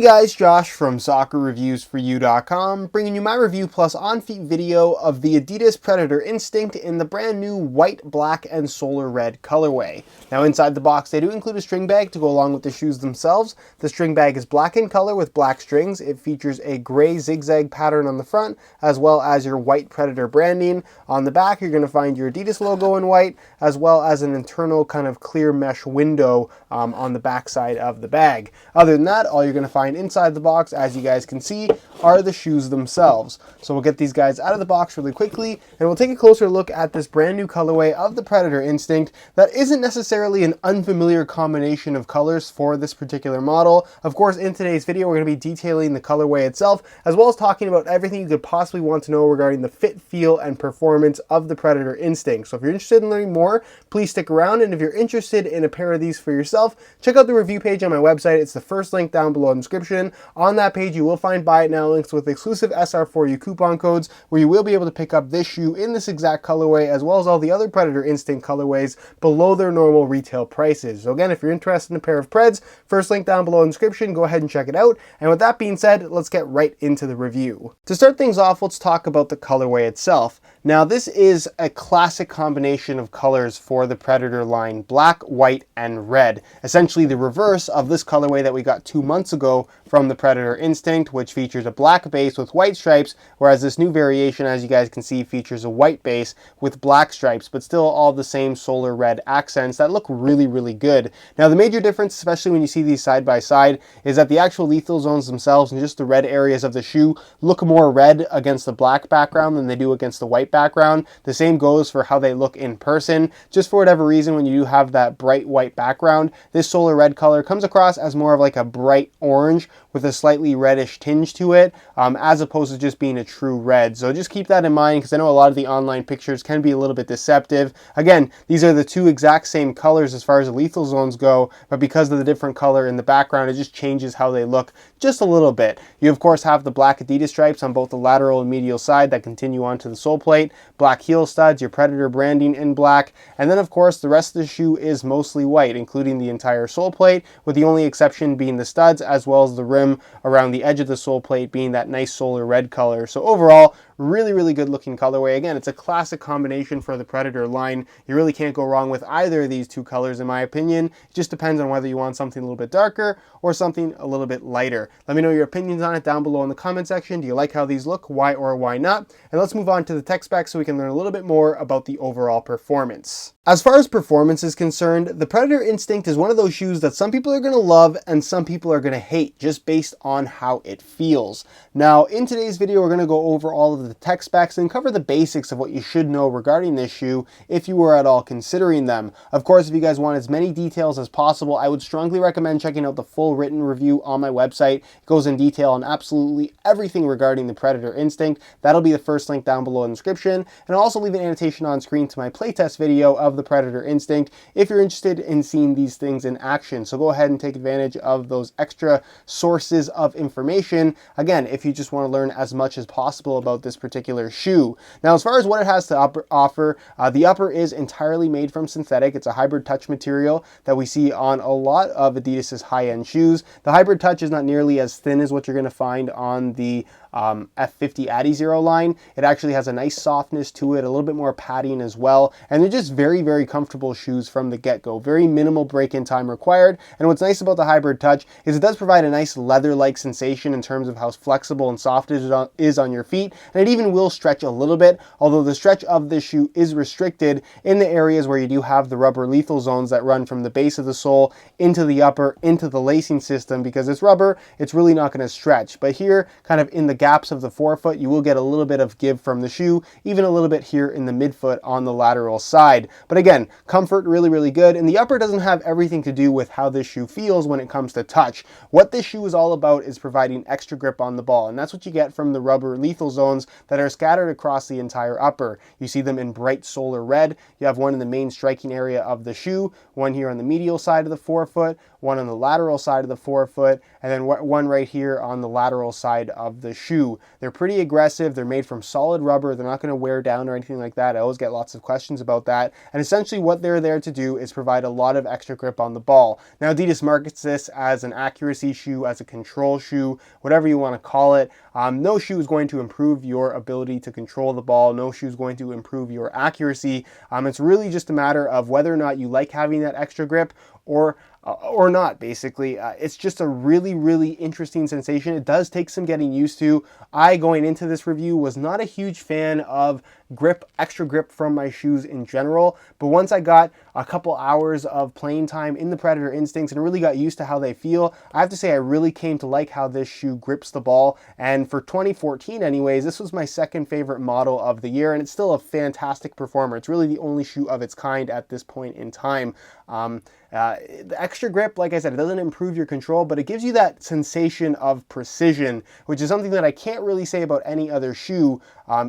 guys, Josh from soccerreviewsforyou.com, bringing you my review plus on-feet video of the Adidas Predator Instinct in the brand new white, black, and solar red colorway. Now inside the box they do include a string bag to go along with the shoes themselves. The string bag is black in color with black strings. It features a gray zigzag pattern on the front as well as your white Predator branding. On the back you're going to find your Adidas logo in white as well as an internal kind of clear mesh window on the back side of the bag. Other than that, all you're going to find inside the box, as you guys can see, are the shoes themselves. So we'll get these guys out of the box really quickly and we'll take a closer look at this brand new colorway of the Predator Instinct that isn't necessarily an unfamiliar combination of colors for this particular model. Of course, in today's video we're going to be detailing the colorway itself as well as talking about everything you could possibly want to know regarding the fit, feel, and performance of the Predator Instinct. So if you're interested in learning more, please stick around, and if you're interested in a pair of these for yourself, check out the review page on my website. It's the first link down below in the description. On that page you will find buy it now links with exclusive SR4U coupon codes where you will be able to pick up this shoe in this exact colorway as well as all the other Predator Instinct colorways below their normal retail prices. So again, if you're interested in a pair of Preds, first link down below in the description, go ahead and check it out. And with that being said, let's get right into the review. To start things off, let's talk about the colorway itself. Now this is a classic combination of colors for the Predator line, black, white, and red. Essentially the reverse of this colorway that we got 2 months ago from the Predator Instinct, which features a black base with white stripes, whereas this new variation, as you guys can see, features a white base with black stripes, but still all the same solar red accents that look really, really good. Now the major difference, especially when you see these side by side, is that the actual lethal zones themselves and just the red areas of the shoe look more red against the black background than they do against the white background. The same goes for how they look in person. Just for whatever reason, when you do have that bright white background, this solar red color comes across as more of like a bright orange with a slightly reddish tinge to it, as opposed to just being a true red. So just keep that in mind, because I know a lot of the online pictures can be a little bit deceptive. Again, these are the two exact same colors as far as the lethal zones go, but because of the different color in the background, it just changes how they look just a little bit. You of course have the black Adidas stripes on both the lateral and medial side that continue onto the sole plate, black heel studs, your Predator branding in black, and then of course the rest of the shoe is mostly white, including the entire sole plate, with the only exception being the studs as well as the rim around the edge of the sole plate being that nice solar red color. So overall, really, really good looking colorway. Again, it's a classic combination for the Predator line. You really can't go wrong with either of these two colors in my opinion. It just depends on whether you want something a little bit darker or something a little bit lighter. Let me know your opinions on it down below in the comment section. Do you like how these look? Why or why not? And let's move on to the tech specs so we can learn a little bit more about the overall performance. As far as performance is concerned, the Predator Instinct is one of those shoes that some people are going to love and some people are going to hate just based on how it feels. Now, in today's video, we're going to go over all of the tech specs and cover the basics of what you should know regarding this shoe if you were at all considering them. Of course, if you guys want as many details as possible, I would strongly recommend checking out the full written review on my website. It goes in detail on absolutely everything regarding the Predator Instinct. That'll be the first link down below in the description. And I'll also leave an annotation on screen to my playtest video of the Predator Instinct if you're interested in seeing these things in action. So go ahead and take advantage of those extra sources of information. Again, if you just want to learn as much as possible about this particular shoe. Now, as far as what it has to offer, the upper is entirely made from synthetic. It's a hybrid touch material that we see on a lot of Adidas's high-end shoes. The hybrid touch is not nearly as thin as what you're going to find on the F50 Adizero line. It actually has a nice softness to it, a little bit more padding as well, and they're just very, very comfortable shoes from the get-go. Very minimal break-in time required, and what's nice about the hybrid touch is it does provide a nice leather-like sensation in terms of how flexible and soft it is on your feet, and it even will stretch a little bit, although the stretch of this shoe is restricted in the areas where you do have the rubber lethal zones that run from the base of the sole into the upper, into the lacing system. Because it's rubber, it's really not going to stretch, but here, kind of in the gaps of the forefoot, you will get a little bit of give from the shoe, even a little bit here in the midfoot on the lateral side. But again, comfort really, really good, and the upper doesn't have everything to do with how this shoe feels when it comes to touch. What this shoe is all about is providing extra grip on the ball, and that's what you get from the rubber lethal zones that are scattered across the entire upper. You see them in bright solar red. You have one in the main striking area of the shoe, one here on the medial side of the forefoot, one on the lateral side of the forefoot, and then one right here on the lateral side of the shoe. They're pretty aggressive. They're made from solid rubber. They're not going to wear down or anything like that. I always get lots of questions about that. And essentially what they're there to do is provide a lot of extra grip on the ball. Now Adidas markets this as an accuracy shoe, as a control shoe, whatever you want to call it. No shoe is going to improve your ability to control the ball. No shoe is going to improve your accuracy. It's really just a matter of whether or not you like having that extra grip or not, basically. It's just a really, really interesting sensation. It does take some getting used to. I, going into this review, was not a huge fan of extra grip from my shoes in general, but once I got a couple hours of playing time in the Predator Instincts and really got used to how they feel, I have to say I really came to like how this shoe grips the ball. And for 2014 anyways, this was my second favorite model of the year, and it's still a fantastic performer. It's really the only shoe of its kind at this point in time. The extra grip, like I said, it doesn't improve your control, but it gives you that sensation of precision, which is something that I can't really say about any other shoe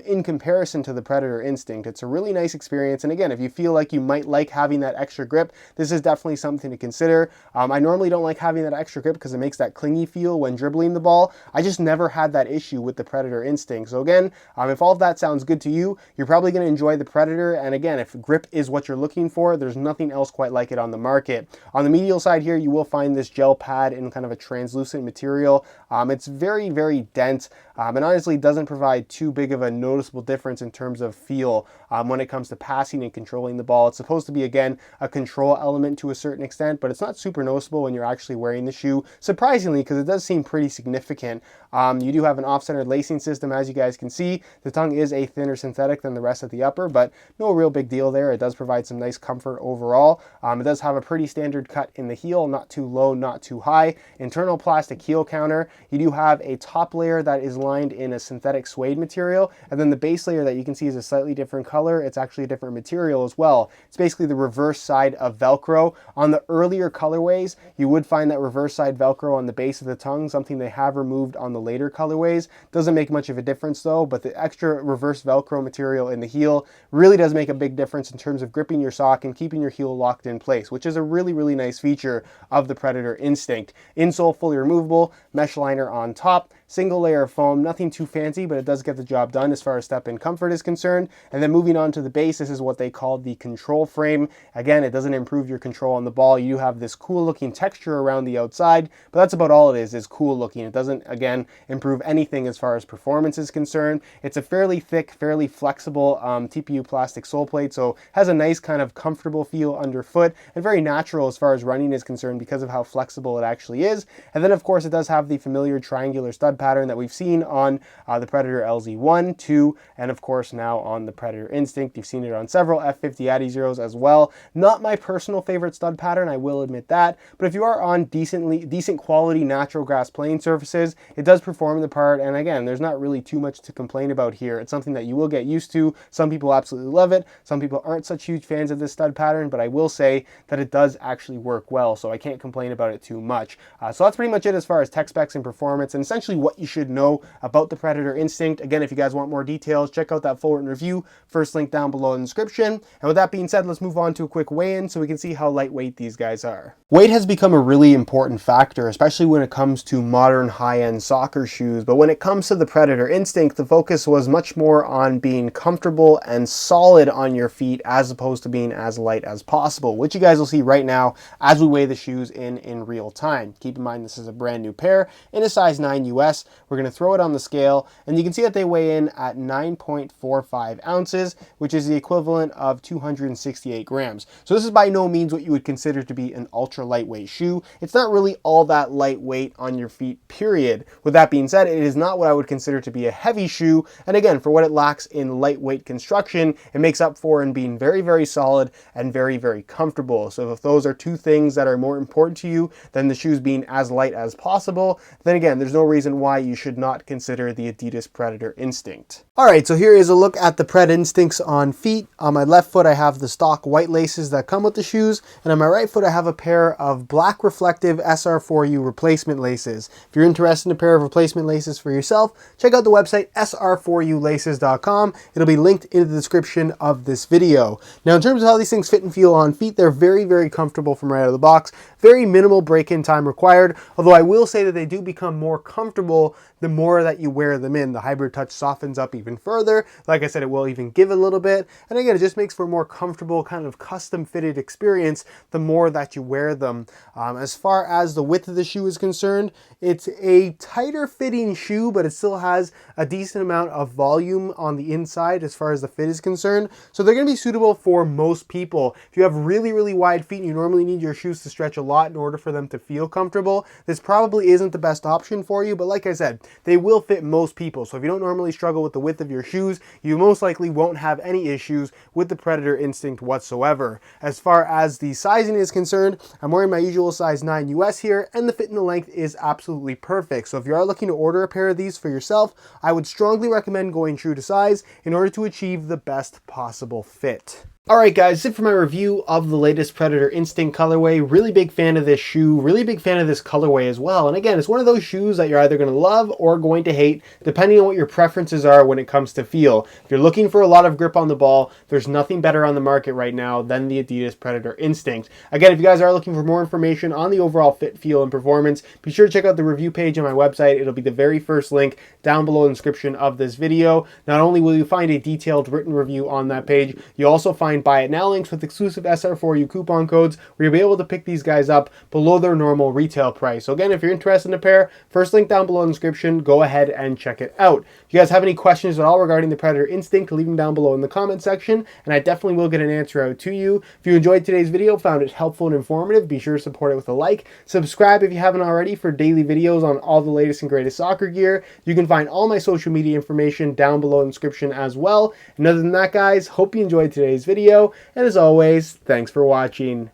in comparison to the Predator Instinct. It's a really nice experience, and again, if you feel like you might like having that extra grip, this is definitely something to consider. I normally don't like having that extra grip because it makes that clingy feel when dribbling the ball. I just never had that issue with the Predator Instinct. So again, if all of that sounds good to you, you're probably going to enjoy the Predator, and again, if grip is what you're looking for, there's nothing else quite like it on the market. On the medial side here, you will find this gel pad in kind of a translucent material. It's very, very dense, and honestly doesn't provide too big of a noticeable difference in terms of feel when it comes to passing and controlling the ball. It's supposed to be, again, a control element to a certain extent, but it's not super noticeable when you're actually wearing the shoe, surprisingly, because it does seem pretty significant. You do have an off-centered lacing system, as you guys can see. The tongue is a thinner synthetic than the rest of the upper, but no real big deal there. It does provide some nice comfort overall. It does have a pretty standard cut in the heel, not too low, not too high. Internal plastic heel counter. You do have a top layer that is lined in a synthetic suede material, and then the base layer that you can see is a slightly different color. It's actually a different material as well. It's basically the reverse side of Velcro. On the earlier colorways, you would find that reverse side Velcro on the base of the tongue, something they have removed on the later colorways. Doesn't make much of a difference though, but the extra reverse Velcro material in the heel really does make a big difference in terms of gripping your sock and keeping your heel locked in place, which is a really, really nice feature of the Predator Instinct. Insole fully removable, mesh liner on top, single layer of foam, nothing too fancy, but it does get the job done as far as step-in comfort is concerned. And then moving on to the base, this is what they call the control frame. Again, it doesn't improve your control on the ball. You do have this cool looking texture around the outside, but that's about all it is cool looking. It doesn't, again, improve anything as far as performance is concerned. It's a fairly thick, fairly flexible TPU plastic sole plate, so has a nice kind of comfortable feel underfoot and very natural as far as running is concerned because of how flexible it actually is. And then of course it does have the familiar triangular stud pattern that we've seen on the Predator LZ1, 2, and of course now on the Predator Instinct. You've seen it on several F50 Adi Zeros as well. Not my personal favorite stud pattern, I will admit that, but if you are on decent quality natural grass playing surfaces, it does perform the part, and again, there's not really too much to complain about here. It's something that you will get used to. Some people absolutely love it. Some people aren't such huge fans of this stud pattern, but I will say that it does actually work well, so I can't complain about it too much. So that's pretty much it as far as tech specs and performance, and essentially what you should know about the Predator Instinct. Again, if you guys want more details, check out that full written review, first link down below in the description. And with that being said, let's move on to a quick weigh-in so we can see how lightweight these guys are. Weight has become a really important factor, especially when it comes to modern high-end soccer shoes, but when it comes to the Predator Instinct, the focus was much more on being comfortable and solid on your feet as opposed to being as light as possible, which you guys will see right now as we weigh the shoes in real time. Keep in mind this is a brand new pair in a size 9 US. We're going to throw it on the scale, and you can see that they weigh in at 9.45 ounces, which is the equivalent of 268 grams. So this is by no means what you would consider to be an ultra lightweight shoe. It's not really all that lightweight on your feet, period. With that being said, it is not what I would consider to be a heavy shoe, and again, for what it lacks in lightweight construction, it makes up for in being very, very solid and very, very comfortable. So if those are two things that are more important to you than the shoes being as light as possible, then again, there's no reason why you should not consider the Adidas Predator Instinct. Alright, so here is a look at the Pred Instincts on feet. On my left foot I have the stock white laces that come with the shoes, and on my right foot I have a pair of black reflective SR4U replacement laces. If you're interested in a pair of replacement laces for yourself, check out the website sr4ulaces.com. It'll be linked in the description of this video. Now in terms of how these things fit and feel on feet, they're very, very comfortable from right out of the box. Very minimal break-in time required, although I will say that they do become more comfortable the more that you wear them in. The Hybrid Touch softens up even further. Like I said, it will even give a little bit. And again, it just makes for a more comfortable, kind of custom fitted experience the more that you wear them. As far as the width of the shoe is concerned, it's a tighter fitting shoe, but it still has a decent amount of volume on the inside as far as the fit is concerned. So they're going to be suitable for most people. If you have really, really wide feet and you normally need your shoes to stretch a lot in order for them to feel comfortable, this probably isn't the best option for you. But like I said, they will fit most people. So if you don't normally struggle with the width of your shoes, you most likely won't have any issues with the Predator Instinct whatsoever. As far as the sizing is concerned, I'm wearing my usual size 9 US here, and the fit and the length is absolutely perfect. So if you are looking to order a pair of these for yourself, I would strongly recommend going true to size in order to achieve the best possible fit. Alright guys, that's it for my review of the latest Predator Instinct colorway. Really big fan of this shoe, really big fan of this colorway as well. And again, it's one of those shoes that you're either going to love or going to hate, depending on what your preferences are when it comes to feel. If you're looking for a lot of grip on the ball, there's nothing better on the market right now than the Adidas Predator Instinct. Again, if you guys are looking for more information on the overall fit, feel, and performance, be sure to check out the review page on my website. It'll be the very first link down below in the description of this video. Not only will you find a detailed written review on that page, you'll also find buy it now links with exclusive SR4U coupon codes where you'll be able to pick these guys up below their normal retail price. So again, if you're interested in a pair, first link down below in the description, go ahead and check it out. If you guys have any questions at all regarding the Predator Instinct, leave them down below in the comment section, and I definitely will get an answer out to you. If you enjoyed today's video, found it helpful and informative, be sure to support it with a like. Subscribe if you haven't already for daily videos on all the latest and greatest soccer gear. You can find all my social media information down below in the description as well. And other than that, guys, hope you enjoyed today's video. And as always, thanks for watching.